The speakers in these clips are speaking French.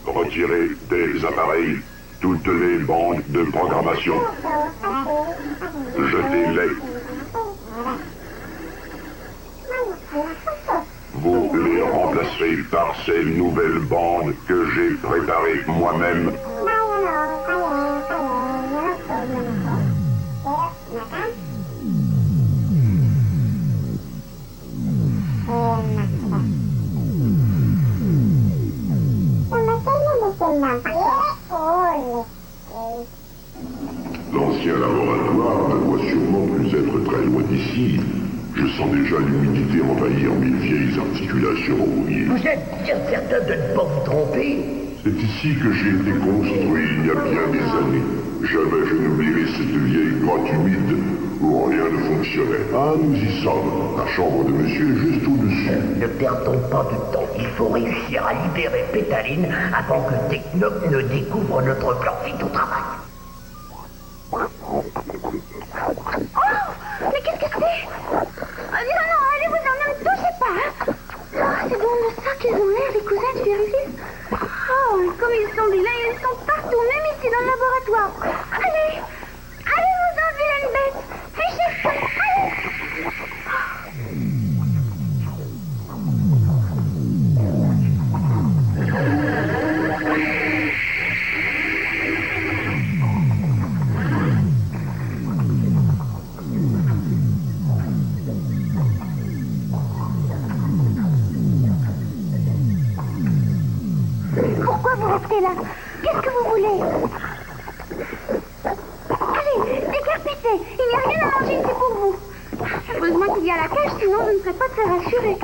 Retirez des appareils toutes les bandes de programmation. Jetez-les. Vous les remplacerez par ces nouvelles bandes que j'ai préparées moi-même. L'ancien laboratoire ne doit sûrement plus être très loin d'ici. Je sens déjà l'humidité envahir mes vieilles articulations rouillées. Vous êtes bien certain de ne pas vous tromper? C'est ici que j'ai été construit il y a bien des années. Jamais je n'oublierai cette vieille grotte humide où rien ne fonctionnait. Ah, nous y sommes. La chambre de monsieur est juste au-dessus. Ne perdons pas de temps. Il faut réussir à libérer Pétaline avant que Technoc ne découvre notre plan fit au travail. Oh, mais qu'est-ce que c'est? Non, allez-vous-en, ne me touchez pas, hein. C'est donc de ça qu'ils ont l'air, les cousins de Virus. Oh, comme ils sont vilains, ils sont partout, même ici dans le laboratoire. Allez-vous-en, vilaine bête. Fichez-vous, allez. Pourquoi vous restez là? Qu'est-ce que vous voulez? Allez, décapitez. Il n'y a rien à manger ici pour vous. Heureusement qu'il y a la cage, sinon je ne serais pas très rassurée.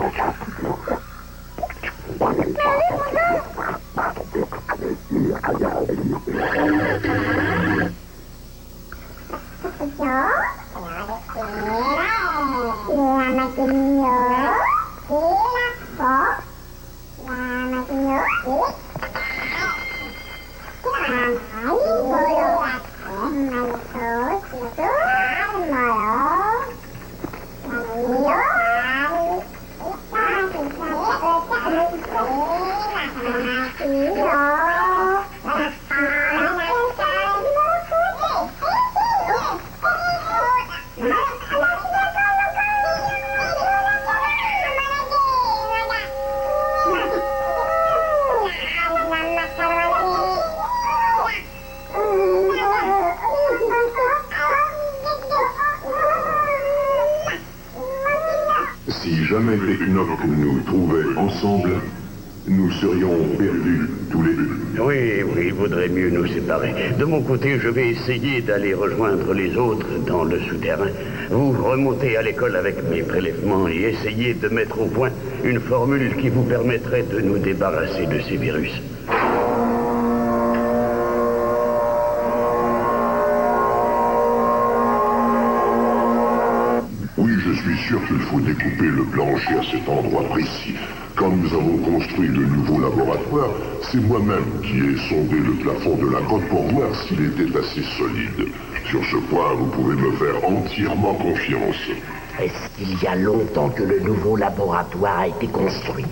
Mais Si jamais Technoc nous trouvait ensemble, nous serions perdus tous les deux. Oui, il vaudrait mieux nous séparer. De mon côté, je vais essayer d'aller rejoindre les autres dans le souterrain. Vous remontez à l'école avec mes prélèvements et essayez de mettre au point une formule qui vous permettrait de nous débarrasser de ces virus. Oui, je suis sûr qu'il faut découper le plancher à cet endroit précis. Quand nous avons construit le nouveau laboratoire, c'est moi-même qui ai sondé le plafond de la grotte pour voir s'il était assez solide. Sur ce point, vous pouvez me faire entièrement confiance. Est-ce qu'il y a longtemps que le nouveau laboratoire a été construit?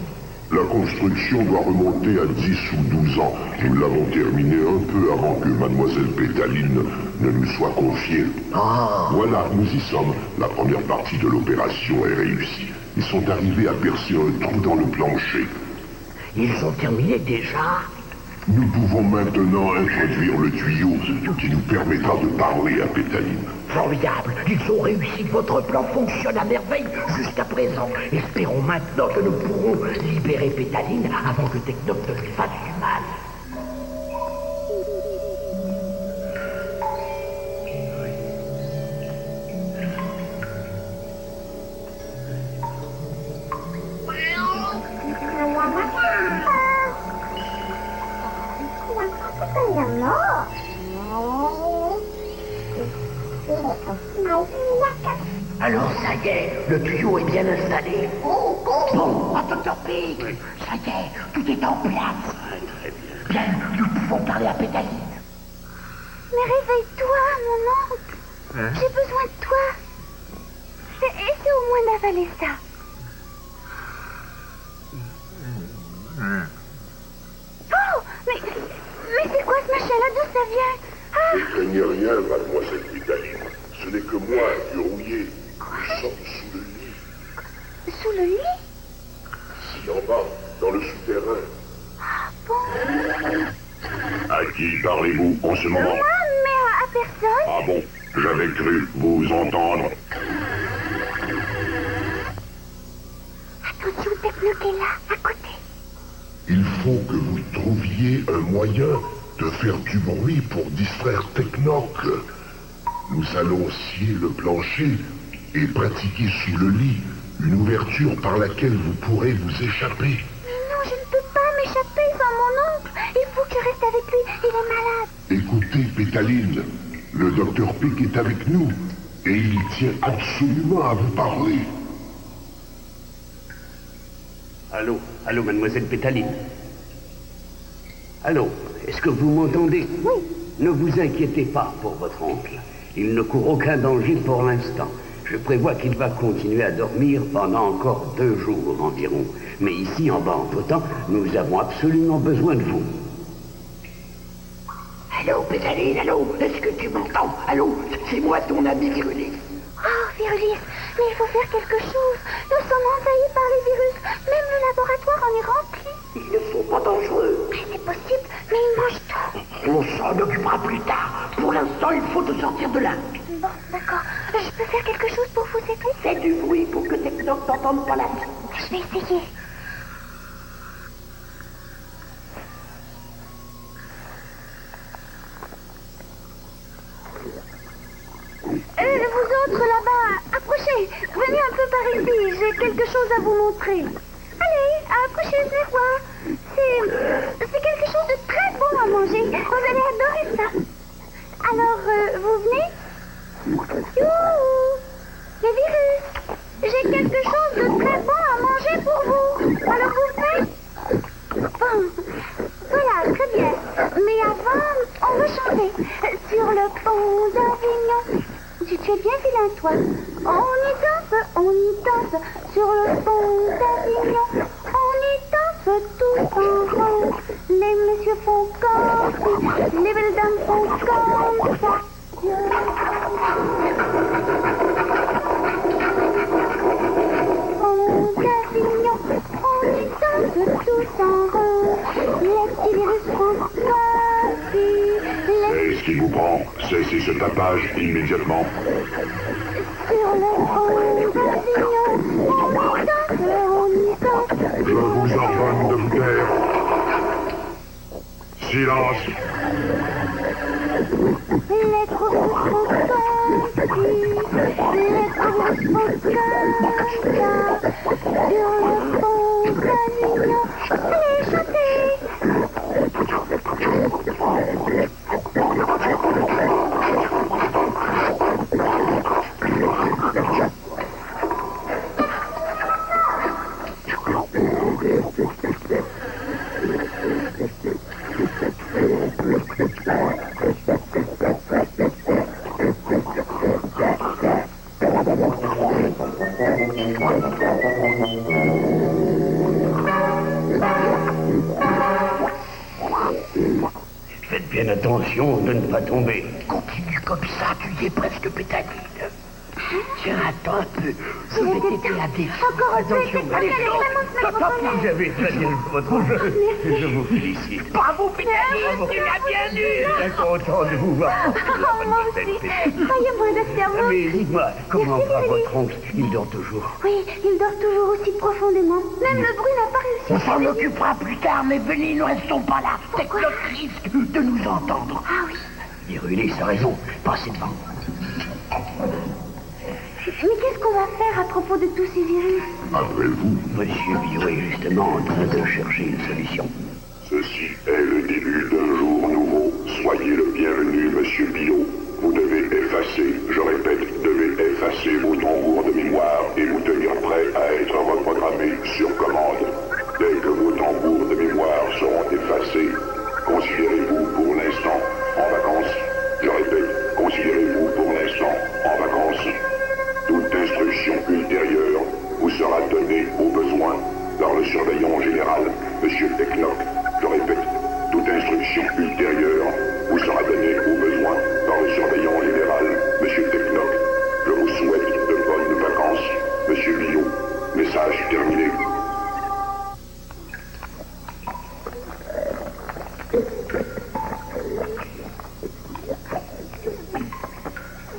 La construction doit remonter à 10 ou 12 ans. Nous l'avons terminé un peu avant que Mademoiselle Pétaline ne nous soit confiée. Voilà, nous y sommes. La première partie de l'opération est réussie. Ils sont arrivés à percer un trou dans le plancher. Ils ont terminé déjà? Nous pouvons maintenant introduire le tuyau qui nous permettra de parler à Pétaline. Formidable. Ils ont réussi. Votre plan fonctionne à merveille jusqu'à présent. Espérons maintenant que nous pourrons libérer Pétaline avant que Technoc ne lui fasse du mal. Alors ça y est, le tuyau est bien installé. Bon, Dr. Pig, ça y est, tout est en place. Très bien. Bien, nous pouvons parler à Pétaline. Mais réveille-toi, mon oncle. J'ai besoin de toi. Essaie au moins d'avaler ça. Oh, mais c'est quoi ce machin-là? D'où ça vient? Ah, Ne craignez rien, mademoiselle Pétaline. Ce n'est que moi, du rouillé. Nous sommes sous le lit. sous le lit? Ici en bas, dans le souterrain. Ah bon? À qui parlez-vous en ce moment? Moi, mais à personne. Ah bon, j'avais cru vous entendre. Attention, Technoc est là, à côté. Il faut que vous trouviez un moyen de faire du bruit pour distraire Technoc. Nous allons scier le plancher et pratiquer sous le lit une ouverture par laquelle vous pourrez vous échapper. Mais non, je ne peux pas m'échapper sans mon oncle. Il faut que je reste avec lui, il est malade. Écoutez, Pétaline, le docteur Pic est avec nous et il tient absolument à vous parler. Allô, allô, mademoiselle Pétaline. Allô, est-ce que vous m'entendez? Oui. Ne vous inquiétez pas pour votre oncle. Il ne court aucun danger pour l'instant. Je prévois qu'il va continuer à dormir pendant encore 2 jours environ. Mais ici, en bas, entre-temps, nous avons absolument besoin de vous. Allô, Pétaline, allô, est-ce que tu m'entends? Allô, c'est moi ton ami Virulis. Oh, Virulis, mais il faut faire quelque chose. Nous sommes envahis par les virus. Même le laboratoire en est rempli. Ils ne sont pas dangereux. Mais c'est possible, mais ils mangent tout. On s'en occupera plus tard. Pour l'instant, il faut te sortir de là. Bon, d'accord. Je peux faire quelque chose pour vous aider? Fais du bruit pour que Technoc t'entende pas là. Je vais essayer. Vous autres là-bas, approchez. Venez un peu par ici. J'ai quelque chose à vous montrer. Allez, approchez, venez voir. C'est quelque chose de très bon à manger. Vous allez adorer ça. Alors, vous venez? Youhou! Les virus! J'ai quelque chose de très bon à manger pour vous. Alors, vous venez? Bon, voilà, très bien. Mais avant, on va chanter. Sur le pont d'Avignon. Tu es bien vilain, toi. On y danse sur le pont d'Avignon. On y danse tout en rond. Les messieurs font comme si, les belles dames font comme ça. Pont d'Avignon, on y danse tous en rond. Les petits virus font comme si, Est-ce qu'il vous prend? Cessez ce tapage immédiatement. sur le pont d'Avignon, on y danse. Je vous ordonne de vous taire. Silence. Les trous font comme si, les trous font comme ça. Sur le pont d'Avignon, allez chanter. Faites bien attention de ne pas tomber. Continue comme ça, tu y es presque, Pétaline. Tiens, attends un peu. Je vais t'aider à défendre. Encore un peu, Attention, cette fois, allez, j'allais vraiment se mettre au stop, bonheur. Vous avez très bien joué votre jeu. Je vous félicite. Bravo, Pétaline, tu l'as bien eu. Très content de vous voir. Oh, moi aussi. Croyez-moi, docteur, moi Mais aussi. dites-moi, comment Merci, va Denis. votre oncle? Il dort toujours. Oui, il dort toujours aussi profondément. Même le bruit n'a pas réussi On à s'en l'éveiller. occupera plus tard, mais venez, ne restons pas là. Technoc risque de nous entendre. Ah oui. Irulis a raison. Passez devant. Mais qu'est-ce qu'on va faire à propos de tous ces virus? Après vous, Monsieur Bio est justement en train de chercher une solution. ceci est le début d'un jour nouveau. Soyez le bienvenu, Monsieur Bio. Vous devez effacer, je répète, devez effacer vos tambours de mémoire et vous tenir prêt à être reprogrammé sur commande. Dès que vos tambours de mémoire seront effacés, considérez-vous pour l'instant en vacances. Je répète, considérez-vous pour l'instant en vacances. Toute instruction ultérieure vous sera donnée au besoin par le surveillant général, Monsieur Technoc. Je répète, toute instruction ultérieure vous sera donnée au besoin par le surveillant général, Monsieur Technoc. Je vous souhaite de bonnes vacances, Monsieur Bio. Message terminé.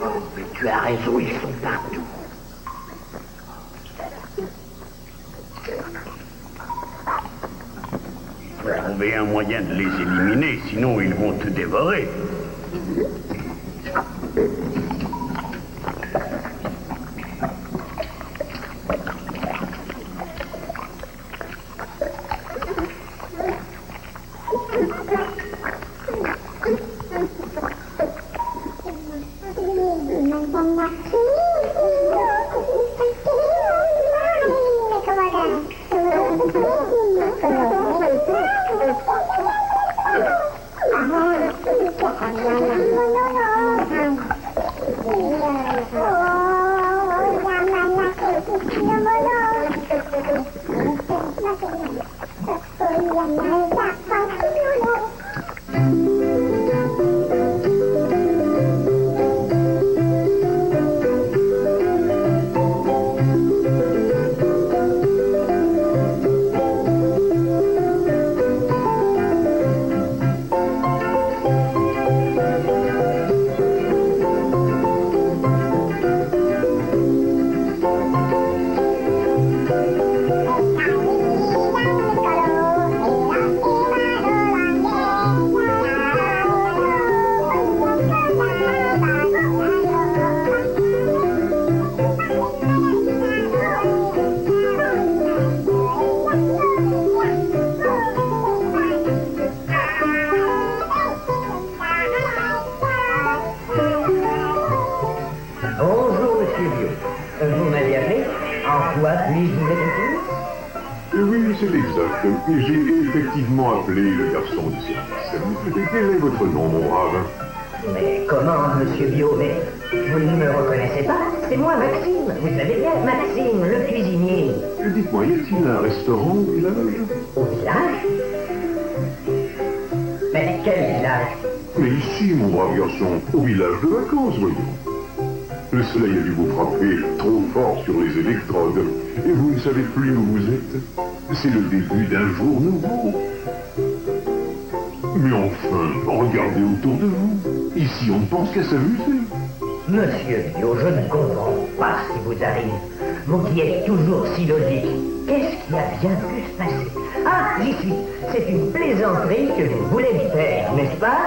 Oh, mais tu as raison, ils sont partout. Il faut trouver un moyen de les éliminer, sinon ils vont tout dévorer. Bonjour, Monsieur Bio. Vous m'avez appelé? En quoi puis-je vous être utile? Oui, c'est exact. Et j'ai effectivement appelé le garçon du service. Quel est votre nom, mon brave? Mais comment, Monsieur Bio? Mais vous ne me reconnaissez pas? C'est moi, Maxime. Vous savez bien, Maxime, le cuisinier. Dites-moi, y a-t-il un restaurant au village? Au village? Mais quel village? Mais ici, mon brave garçon, au village de vacances, voyons. Le soleil a dû vous frapper trop fort sur les électrodes, et vous ne savez plus où vous êtes. C'est le début d'un jour nouveau. Mais enfin, regardez autour de vous. Ici, on ne pense qu'à s'amuser. Monsieur Bio, je ne comprends pas ce qui vous arrive. Vous qui êtes toujours si logique. Qu'est-ce qui a bien pu se passer? Ah, j'y suis. C'est une plaisanterie que vous voulez me faire, n'est-ce pas?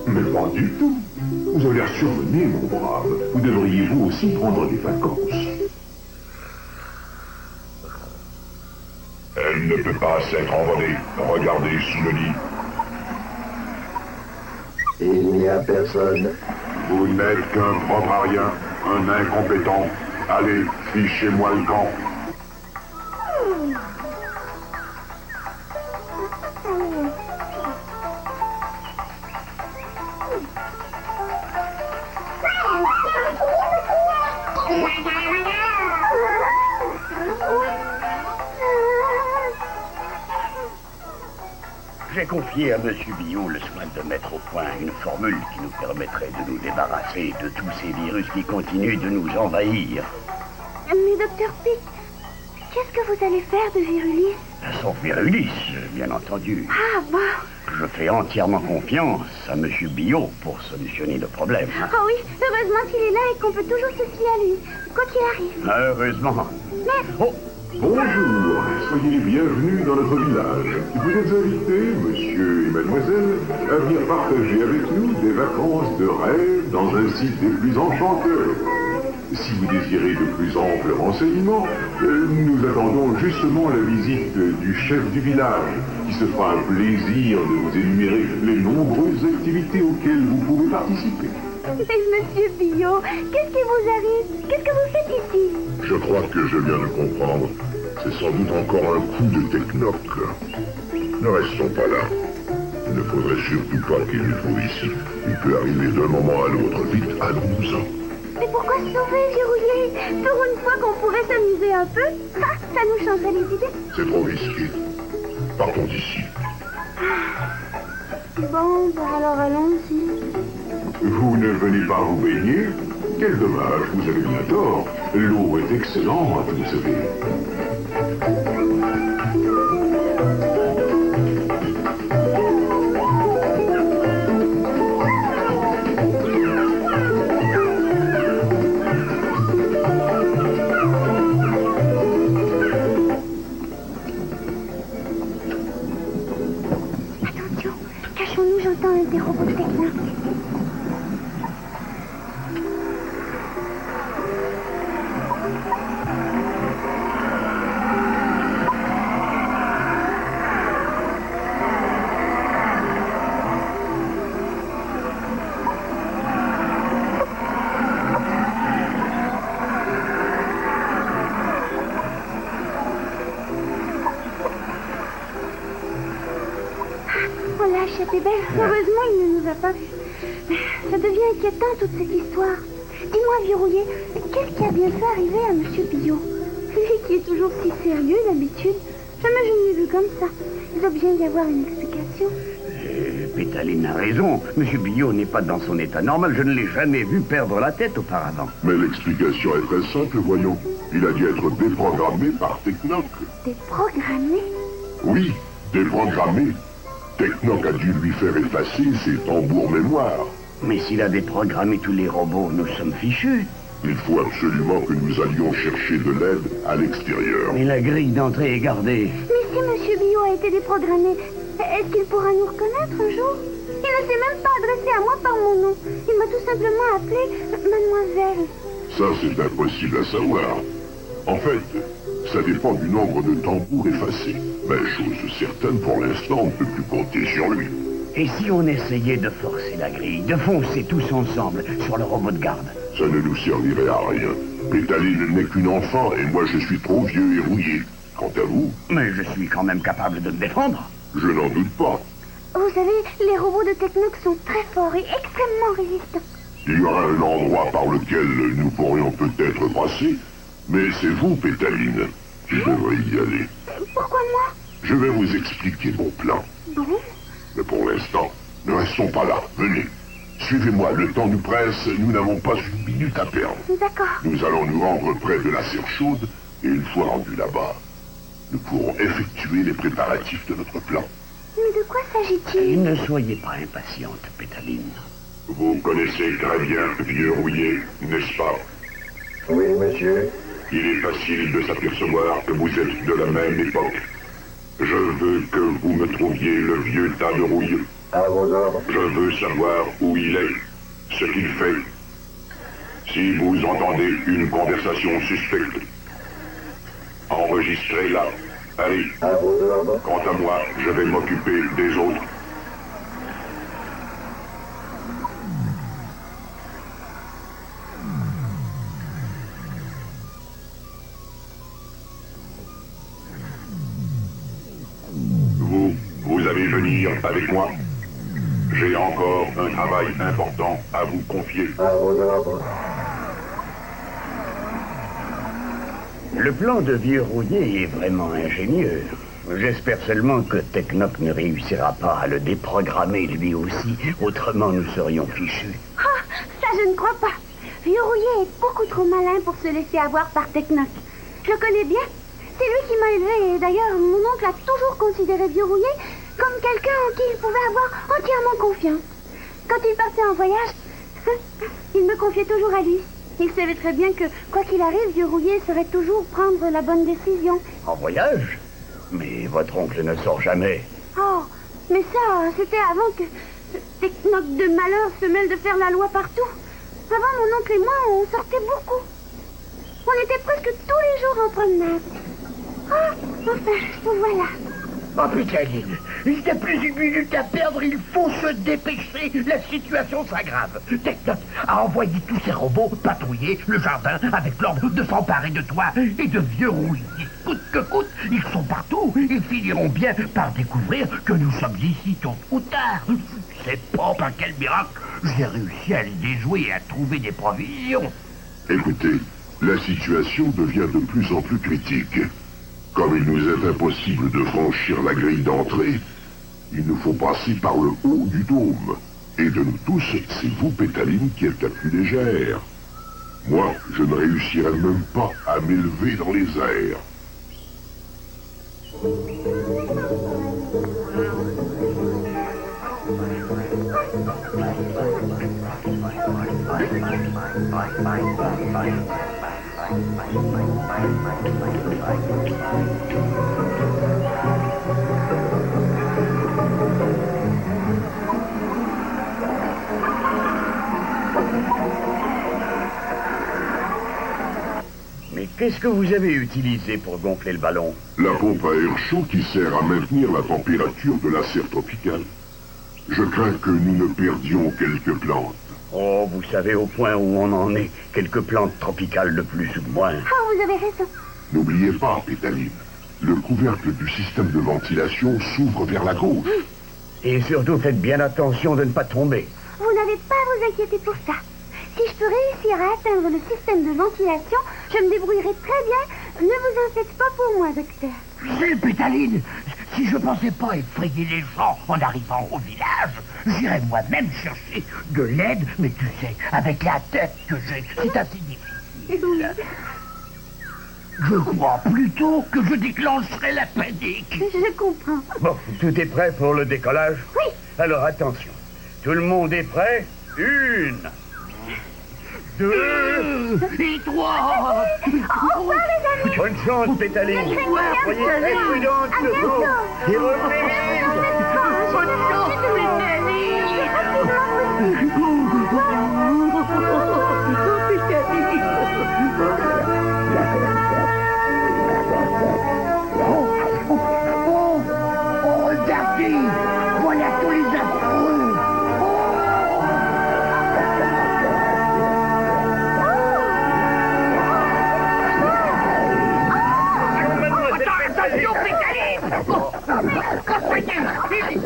Mais pas du tout. Vous avez l'air surmené, mon brave. Vous devriez vous aussi prendre des vacances. Elle ne peut pas s'être envolée. Regardez sous le lit. Il n'y a personne. Vous n'êtes qu'un propre à rien, un incompétent. Allez, fichez-moi le camp. J'ai confié à Monsieur Billot le soin de mettre au point une formule qui nous permettrait de nous débarrasser de tous ces virus qui continuent de nous envahir. Mais docteur Pic, qu'est-ce que vous allez faire de Virulis? Sauf Virulis, bien entendu. Ah, bah. Je fais entièrement confiance à Monsieur Billot pour solutionner le problème. Oh oui, heureusement qu'il est là et qu'on peut toujours se fier à lui, quoi qu'il arrive. Heureusement. Mais... Oh, Bonjour, soyez les bienvenus dans notre village. Vous êtes invités, monsieur et mademoiselle, à venir partager avec nous des vacances de rêve dans un site des plus enchanteurs. Si vous désirez de plus amples renseignements, nous attendons justement la visite du chef du village, qui se fera un plaisir de vous énumérer les nombreuses activités auxquelles vous pouvez participer. Mais monsieur Billot, qu'est-ce qui vous arrive? Qu'est-ce que vous faites ici? Je crois que je viens de comprendre. C'est sans doute encore un coup de technoc. Ne restons pas là. Il ne faudrait surtout pas qu'il nous trouve ici. Il peut arriver d'un moment à l'autre. Vite, allons-nous-en. Mais pourquoi se sauver, Verrouillé? Pour une fois qu'on pourrait s'amuser un peu, ça nous changerait les idées. C'est trop risqué. Partons d'ici. Bon, bah alors allons-y. Vous ne venez pas vous baigner? Quel dommage, vous avez bien tort. L'eau est excellente, vous savez. Attention, cachons-nous, j'entends des robots techniques. On l'a échappé belle. Heureusement, il ne nous a pas vus. Ça devient inquiétant, toute cette histoire. Dis-moi, Verrouillé, qu'est-ce qui a bien fait arriver à Monsieur Billot? Lui qui est toujours si sérieux d'habitude. Jamais je ne l'ai vu comme ça. Il doit bien y avoir une explication. Pétaline a raison. Monsieur Billot n'est pas dans son état normal. Je ne l'ai jamais vu perdre la tête auparavant. Mais l'explication est très simple, voyons. Il a dû être déprogrammé par Technoc. Déprogrammé? Oui, déprogrammé. Technoc a dû lui faire effacer ses tambours mémoire. Mais s'il a déprogrammé tous les robots, nous sommes fichus. Il faut absolument que nous allions chercher de l'aide à l'extérieur. Mais la grille d'entrée est gardée. Mais si Monsieur Billot a été déprogrammé, est-ce qu'il pourra nous reconnaître un jour? Il ne s'est même pas adressé à moi par mon nom. Il m'a tout simplement appelée Mademoiselle. Ça, c'est impossible à savoir. En fait, ça dépend du nombre de tambours effacés. Mais chose certaine, pour l'instant, on ne peut plus compter sur lui. Et si on essayait de forcer la grille, de foncer tous ensemble sur le robot de garde? Ça ne nous servirait à rien. Pétaline n'est qu'une enfant et moi je suis trop vieux et rouillé. Quant à vous, Mais je suis quand même capable de me défendre. je n'en doute pas. Vous savez, les robots de Technoc sont très forts et extrêmement résistants. Il y aura un endroit par lequel nous pourrions peut-être passer, mais c'est vous, Pétaline, qui devrez y aller. Pourquoi moi? Je vais vous expliquer mon plan. Bon. Mais pour l'instant, ne restons pas là. Venez. Suivez-moi, le temps nous presse, nous n'avons pas une minute à perdre. D'accord. Nous allons nous rendre près de la serre chaude, et une fois rendus là-bas, nous pourrons effectuer les préparatifs de notre plan. Mais de quoi s'agit-il? Ne soyez pas impatiente, Pétaline. Vous connaissez très bien Vieux Rouillé, n'est-ce pas? Oui, monsieur. Il est facile de s'apercevoir que vous êtes de la même époque. Je veux que vous me trouviez le vieux tas de rouille. À vos ordres. Je veux savoir où il est, ce qu'il fait. Si vous entendez une conversation suspecte, enregistrez-la. Allez, À vos ordres. quant à moi, je vais m'occuper des autres. Vous allez venir avec moi. J'ai encore un travail important à vous confier. À vos ordres. Le plan de Vieux Rouillé est vraiment ingénieux. J'espère seulement que Technoc ne réussira pas à le déprogrammer lui aussi, autrement nous serions fichus. Ah, ça je ne crois pas. Vieux Rouillé est beaucoup trop malin pour se laisser avoir par Technoc. Je le connais bien. C'est lui qui m'a élevé et d'ailleurs mon oncle a toujours considéré Vieux Rouillé comme quelqu'un en qui il pouvait avoir entièrement confiance. Quand il partait en voyage, il me confiait toujours à lui. Il savait très bien que, quoi qu'il arrive, Vieux Rouillé saurait toujours prendre la bonne décision. En voyage? Mais votre oncle ne sort jamais. Oh, mais ça, c'était avant que Technoc de malheur se mêle de faire la loi partout. Avant, mon oncle et moi, on sortait beaucoup. On était presque tous les jours en promenade. Ah, enfin, voilà. Oh Pétaline, il n'y a plus une minute à perdre, il faut se dépêcher, la situation s'aggrave. Technoc a envoyé tous ses robots patrouiller le jardin avec l'ordre de s'emparer de toi et de Vieux Rouillé. Coûte que coûte, ils sont partout, ils finiront bien par découvrir que nous sommes ici tôt ou tard. Je sais pas par quel miracle j'ai réussi à les déjouer et à trouver des provisions. Écoutez, la situation devient de plus en plus critique. Comme il nous est impossible de franchir la grille d'entrée, il nous faut passer par le haut du dôme. Et de nous tous, c'est vous, Pétaline, qui êtes la plus légère. Moi, je ne réussirai même pas à m'élever dans les airs. Mais qu'est-ce que vous avez utilisé pour gonfler le ballon? La pompe à air chaud qui sert à maintenir la température de la serre tropicale. Je crains que nous ne perdions quelques plantes. Oh, vous savez au point où on en est. Quelques plantes tropicales de plus ou de moins. Ah, vous avez raison. N'oubliez pas, Pétaline, le couvercle du système de ventilation s'ouvre vers la gauche. Et surtout, faites bien attention de ne pas tomber. Vous n'avez pas à vous inquiéter pour ça. Si je peux réussir à atteindre le système de ventilation, je me débrouillerai très bien. Ne vous en faites pas pour moi, docteur. C'est Pétaline, si je pensais pas effrayer les gens en arrivant au village, j'irais moi-même chercher de l'aide, mais tu sais, avec la tête que j'ai, c'est assez difficile. Je crois plutôt que je déclencherai la panique. Je comprends. Bon, tout est prêt pour le décollage? Oui. Alors attention, tout le monde est prêt? 1, 2... Et 3. Au revoir, les amis. Bonne chance, Pétaline. Soyez très prudente, surtout. Et revenez vite. Bonne chance, Oh, regardez, voilà tous les affreux. Attention, Pétaline!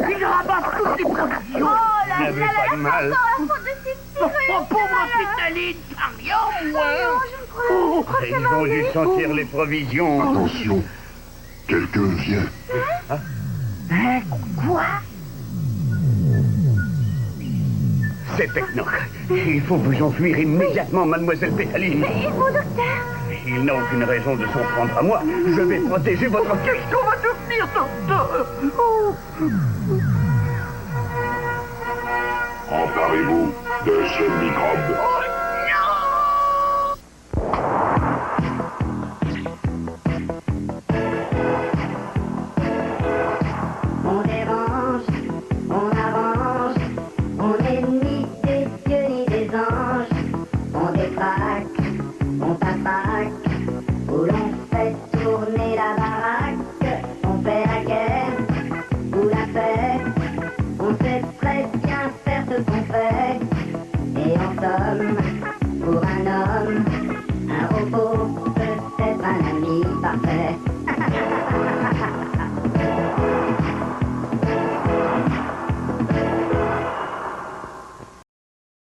Il ramasse toutes les provisions. Oh là N'avez là pas là, de mal. c'est encore la faute de ces petits Oh, pauvre Pétaline, t'as rien, Non, moi. je crois que ça Ils va ont dû aller. sentir les provisions. Attention, quelqu'un vient. Hein, quoi? C'est Technoc. Il faut vous enfuir immédiatement, mademoiselle Pétaline. Il faut, docteur. Il n'a aucune raison de s'en prendre à moi. Je vais protéger votre... Qu'est-ce qu'on va devenir, docteur? Oh. Emparez-vous de ce microbe. On dérange, on avance, on n'est ni des dieux ni des anges.